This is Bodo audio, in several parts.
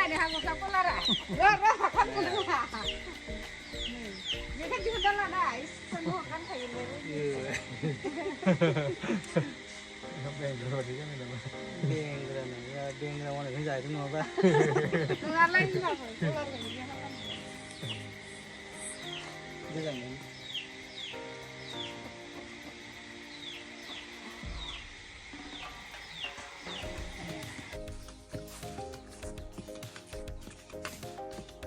deh aku siapa lara. Gak kan pulang lah. Ini kan juga dalam guys, semua kan kayak gini. Bengkel dia kan ada. Bengkel nih, ya bengkel mana yang jadi tuh apa? Keluar lagi lah, keluar lagi. Dia kan ini.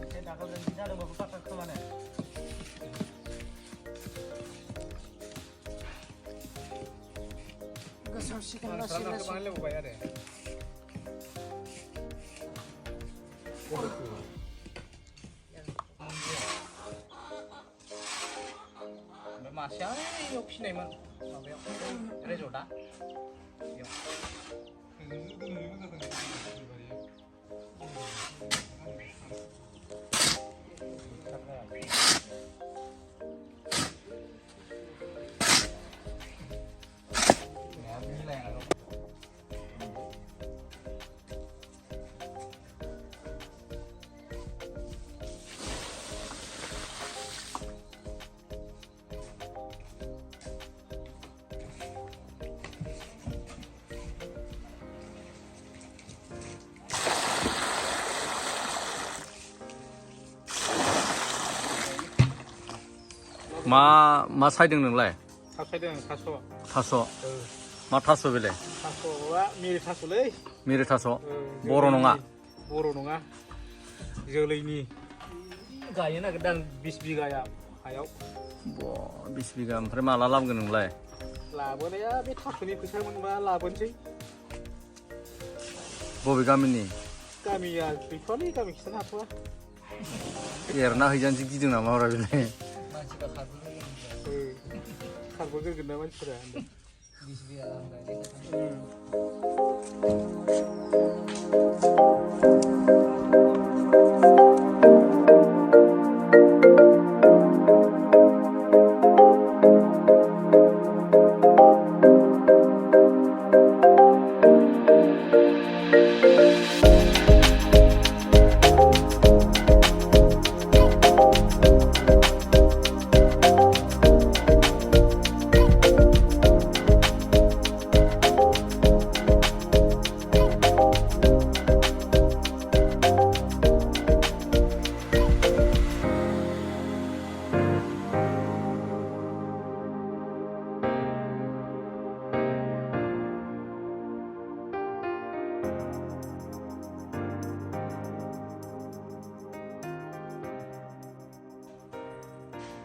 Saya nak kalau tidak ada apa-apa tak kemana? Gosok masih Kemana le bayar ya? Masih ada opsi nih man, apa ya? Resorta. मा सायदों नोंलाय? थास'दों थास'। मा थास' बेलाय? थास'आ मिरि थास'लै। मिरि थास'। बर' नङा? बर' नङा। जोलैनि गायनो नागिरदों 20 बिगाया हायाव। 20 बिगा ओमफ्राय माला लाबोगोन नोंलाय? लाबोनाया बे थास'नि फैसा मोनबा लाबोनोसै। बबे गामिनि? गामिया गैथ'वालै, गामि खिथानो हाथ'वा। एरना हैजानोसो गिदों नामा ब्रा बेलाय? मानसिफ्रा खारबोगोरगोन ना मानसिफोरा। 20 बिगा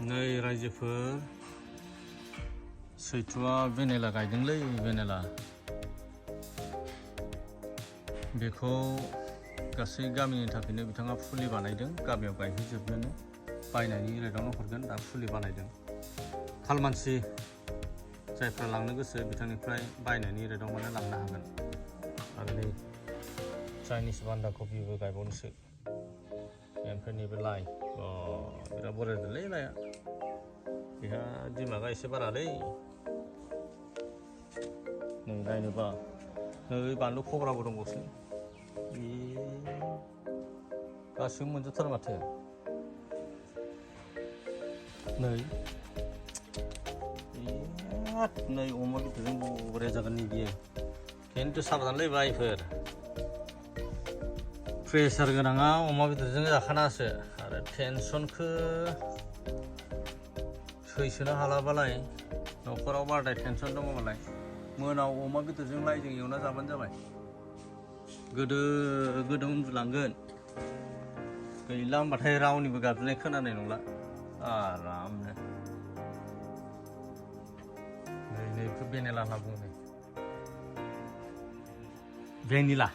नै रायजोफोर सैथुआ भेनिला गायदोंलै भेनिला बेखौ गासै गामिनि थाखायनो बिथाङा फुलि बानायदों गामियाव गायहैजोबनोनो बायनायनि रेटआवनो हरगोन दा फुलि बानायदों खालमानसि जायफ्रा लांनो गोसो बिथांनिफ्राय बायनायनि रेटआव मोननो लांनो हागोन आरो नै चाइनिस बान्दा कफिबो गायबावनोसो ओमफ्राय नैबे लाइ बिराद बरायदोंलै लाइआ बेहा दिमागा एसे बारालै नै नायनोबा नै बानलु खब्राबो दंबावसो गासिबो मोनजोबथारो माथो नै नै अमा बेदरजों बरिया जागोन नै बियो खिन्थु साबधानलै भाइफोर प्रेसार गोनाङा अमा बेदरजों जाखानासो आरो टेनसनखौ सैसोनो हालाबालाय न'खराव बाराद्राय टेनसन दङबालाय मोनाव अमा बेदरजों लाइजों एवना जाबानो जाबाय गोदो गोदो उन्दुलांगोन गैला होनबाथाय रावनिबो गाबज्रिनाय खोनानाय नंला आरामनो नै बेखौ भेनिला होनना बुङो भेनिला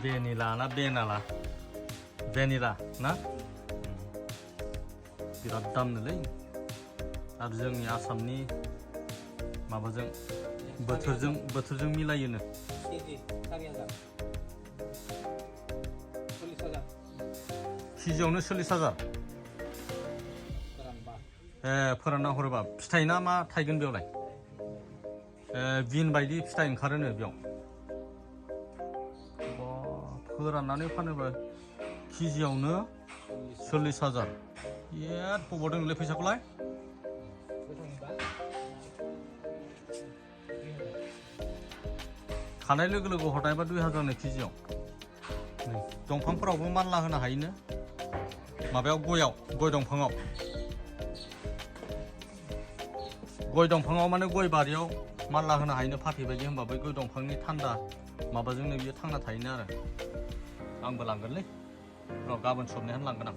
भेनिला ना भेनाला भेनिला ना बिराद दामनोलै आरो जोंनि आसामनि माबाजों बोथोरजों मिलायोनो केजियावनो 40,000 फोरानना हरोबा फिथाइ ना मा थायगोन बेयावलाय बिन बायदि फिथाइ ओंखारोनो बेयाव फोराननानै फानोबा केजियावनो 40,000 एद बबाव दं नोंलाय फैसाखौलाय खानाय लोगो लोगो हरनायबा 2,000 केजियाव दंफांफोरावबो मानला होनो हायोनो माबायाव गय दंफाङाव माने गय बारियाव मानला होनो हायोनो फाथै बायदि होनबा बै गय दंफांनि थान्दा माबाजोंनो बियो थांना थायोनो आरो आंबो लांगोनलै र' गाबोन सबनिहानो लांगोन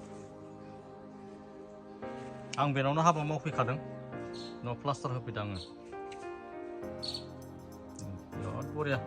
आं बेनावनो हाबा मावफैखादों न' प्लास्टार होफैदों आङो बिराद बरिया